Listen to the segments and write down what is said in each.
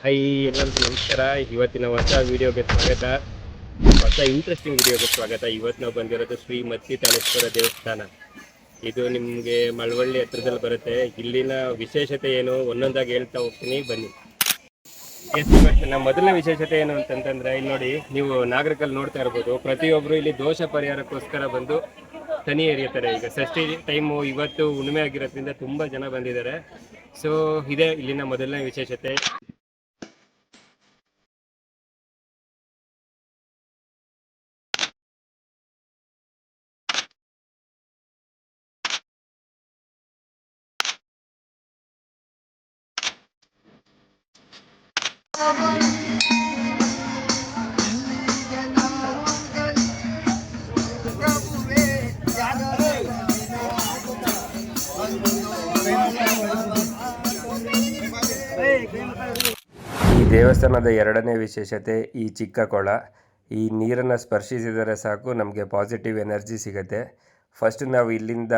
High ಎಲ್ಲರಿಗೂ ನಮಸ್ಕಾರ. ಇವತ್ತಿನ ಹೊಸ ವಿಡಿಯೋಗೆ ಸ್ವಾಗತ. ಹೊಸ ಇಂಟ್ರೆಸ್ಟಿಂಗ್ ವಿಡಿಯೋಗೆ ಸ್ವಾಗತ. ಇವತ್ತು ನಾವು ಬಂದಿರೋದು ಶ್ರೀ ಮತ್ತಿತಾಳೇಶ್ವರ ದೇವಸ್ಥಾನ. ಇದು ನಿಮಗೆ ಮಳವಳ್ಳಿ ಹತ್ರದಲ್ಲಿ ಬರುತ್ತೆ. ಇಲ್ಲಿನ ವಿಶೇಷತೆ ಏನು ಒಂದೊಂದಾಗಿ ಹೇಳ್ತಾ ಹೋಗ್ತೀನಿ, ಬನ್ನಿ. ನಮ್ಮ ಮೊದಲನೇ ವಿಶೇಷತೆ ಏನು ಅಂತಂತಂದ್ರೆ, ಇಲ್ಲಿ ನೋಡಿ, ನೀವು ನಾಗರಿಕಲ್ಲಿ ನೋಡ್ತಾ ಇರ್ಬೋದು, ಪ್ರತಿಯೊಬ್ಬರು ಇಲ್ಲಿ ದೋಷ ಪರಿಹಾರಕ್ಕೋಸ್ಕರ ಬಂದು ತನಿ ಎರಿಯುತ್ತಾರೆ. ಈಗ ಷಷ್ಠಿ ಟೈಮು ಇವತ್ತು ಹುಣ್ಣಿಮೆ ಆಗಿರೋದ್ರಿಂದ ತುಂಬ ಜನ ಬಂದಿದ್ದಾರೆ. ಸೊ ಇದೇ ಇಲ್ಲಿನ ಮೊದಲನೇ ವಿಶೇಷತೆ. ಈ ದೇವಸ್ಥಾನದ ಎರಡನೇ ವಿಶೇಷತೆ ಈ ಚಿಕ್ಕ ಕೊಳ. ಈ ನೀರನ್ನು ಸ್ಪರ್ಶಿಸಿದರೆ ಸಾಕು ನಮಗೆ ಪಾಸಿಟಿವ್ ಎನರ್ಜಿ ಸಿಗುತ್ತೆ. ಫಸ್ಟ್ ನಾವು ಇಲ್ಲಿಂದ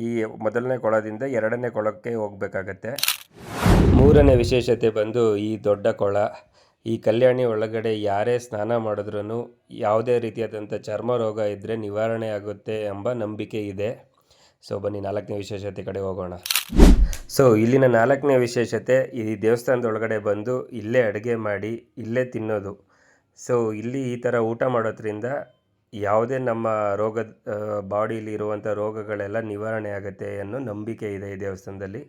ಈ ಮೊದಲನೇ ಕೊಳದಿಂದ ಎರಡನೇ ಕೊಳಕ್ಕೆ ಹೋಗಬೇಕಾಗತ್ತೆ. ಮೂರನೇ ವಿಶೇಷತೆ ಬಂದು ಈ ದೊಡ್ಡ ಕೊಳ. ಈ ಕಲ್ಯಾಣಿ ಒಳಗಡೆ ಯಾರೇ ಸ್ನಾನ ಮಾಡಿದ್ರೂ ಯಾವುದೇ ರೀತಿಯಾದಂಥ ಚರ್ಮ ರೋಗ ಇದ್ದರೆ ನಿವಾರಣೆ ಆಗುತ್ತೆ ಎಂಬ ನಂಬಿಕೆ ಇದೆ. ಸೊ ಬನ್ನಿ ನಾಲ್ಕನೇ ವಿಶೇಷತೆ ಕಡೆ ಹೋಗೋಣ. ಸೊ ಇಲ್ಲಿನ ನಾಲ್ಕನೇ ವಿಶೇಷತೆ, ಈ ದೇವಸ್ಥಾನದೊಳಗಡೆ ಬಂದು ಇಲ್ಲೇ ಅಡುಗೆ ಮಾಡಿ ಇಲ್ಲೇ ತಿನ್ನೋದು. ಸೊ ಇಲ್ಲಿ ಈ ಥರ ಊಟ ಮಾಡೋದ್ರಿಂದ ಯಾವುದೇ ನಮ್ಮ ಬಾಡಿಲಿ ಇರುವಂಥ ರೋಗಗಳೆಲ್ಲ ನಿವಾರಣೆ ಆಗುತ್ತೆ ಅನ್ನೋ ನಂಬಿಕೆ ಇದೆ ಈ ದೇವಸ್ಥಾನದಲ್ಲಿ.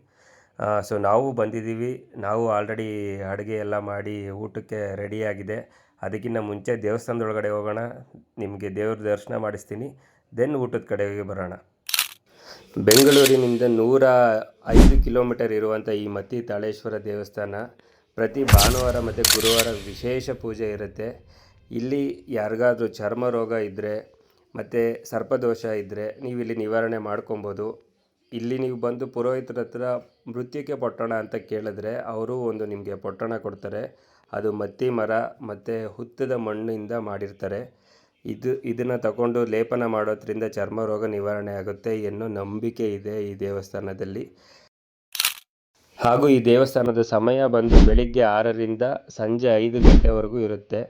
ಸೊ ನಾವು ಬಂದಿದ್ದೀವಿ. ನಾವು ಆಲ್ರೆಡಿ ಅಡುಗೆ ಎಲ್ಲ ಮಾಡಿ ಊಟಕ್ಕೆ ರೆಡಿಯಾಗಿದೆ. ಅದಕ್ಕಿಂತ ಮುಂಚೆ ದೇವಸ್ಥಾನದೊಳಗಡೆ ಹೋಗೋಣ, ನಿಮಗೆ ದೇವ್ರ ದರ್ಶನ ಮಾಡಿಸ್ತೀನಿ, ದೆನ್ ಊಟದ ಕಡೆಗೆ ಬರೋಣ. ಬೆಂಗಳೂರಿನಿಂದ 105 ಕಿಲೋಮೀಟರ್ ಇರುವಂಥ ಈ ಮತ್ತಿತಾಳೇಶ್ವರ ದೇವಸ್ಥಾನ ಪ್ರತಿ ಭಾನುವಾರ ಮತ್ತು ಗುರುವಾರ ವಿಶೇಷ ಪೂಜೆ ಇರುತ್ತೆ. ಇಲ್ಲಿ ಯಾರಿಗಾದ್ರೂ ಚರ್ಮ ರೋಗ ಇದ್ದರೆ ಮತ್ತು ಸರ್ಪದೋಷ ಇದ್ದರೆ ನೀವು ಇಲ್ಲಿ ನಿವಾರಣೆ ಮಾಡ್ಕೊಬೋದು. ಇಲ್ಲಿ ನೀವು ಬಂದು ಪುರೋಹಿತರ ಹತ್ರ ಮೃತ್ಯುಕೆ ಪೊಟ್ಟಣ ಅಂತ ಕೇಳಿದ್ರೆ ಅವರು ಒಂದು ನಿಮಗೆ ಪೊಟ್ಟಣ ಕೊಡ್ತಾರೆ. ಅದು ಮತ್ತಿ ಮರ ಮತ್ತು ಹುತ್ತದ ಮಣ್ಣಿಂದ ಮಾಡಿರ್ತಾರೆ. ಇದನ್ನು ತಗೊಂಡು ಲೇಪನ ಮಾಡೋದ್ರಿಂದ ಚರ್ಮ ರೋಗ ನಿವಾರಣೆ ಆಗುತ್ತೆ ಎನ್ನೋ ನಂಬಿಕೆ ಇದೆ ಈ ದೇವಸ್ಥಾನದಲ್ಲಿ. ಹಾಗೂ ಈ ದೇವಸ್ಥಾನದ ಸಮಯ ಬಂದು ಬೆಳಿಗ್ಗೆ 6ರಿಂದ ಸಂಜೆ 5 ಗಂಟೆವರೆಗೂ ಇರುತ್ತೆ.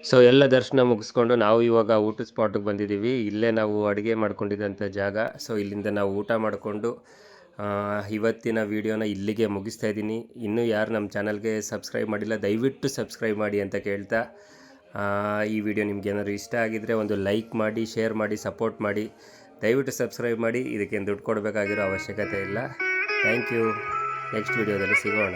ಸೊ ಎಲ್ಲ ದರ್ಶನ ಮುಗಿಸ್ಕೊಂಡು ನಾವು ಇವಾಗ ಊಟದ ಸ್ಪಾಟಿಗೆ ಬಂದಿದ್ದೀವಿ. ಇಲ್ಲೇ ನಾವು ಅಡುಗೆ ಮಾಡ್ಕೊಂಡಿದ್ದಂಥ ಜಾಗ. ಸೊ ಇಲ್ಲಿಂದ ನಾವು ಊಟ ಮಾಡಿಕೊಂಡು ಇವತ್ತಿನ ವೀಡಿಯೋನ ಇಲ್ಲಿಗೆ ಮುಗಿಸ್ತಾ ಇದ್ದೀನಿ. ಇನ್ನೂ ಯಾರು ನಮ್ಮ ಚಾನಲ್ಗೆ ಸಬ್ಸ್ಕ್ರೈಬ್ ಮಾಡಿಲ್ಲ, ದಯವಿಟ್ಟು ಸಬ್ಸ್ಕ್ರೈಬ್ ಮಾಡಿ ಅಂತ ಕೇಳ್ತಾ, ಈ ವಿಡಿಯೋ ನಿಮ್ಗೆ ಏನಾದರೂ ಇಷ್ಟ ಆಗಿದ್ದರೆ ಒಂದು ಲೈಕ್ ಮಾಡಿ, ಶೇರ್ ಮಾಡಿ, ಸಪೋರ್ಟ್ ಮಾಡಿ. ದಯವಿಟ್ಟು ಸಬ್ಸ್ಕ್ರೈಬ್ ಮಾಡಿ. ಇದಕ್ಕೇನು ದುಡ್ಡು ಕೊಡಬೇಕಾಗಿರೋ ಅವಶ್ಯಕತೆ ಇಲ್ಲ. Thank you. ನೆಕ್ಸ್ಟ್ ವೀಡಿಯೋದಲ್ಲಿ ಸಿಗೋಣ.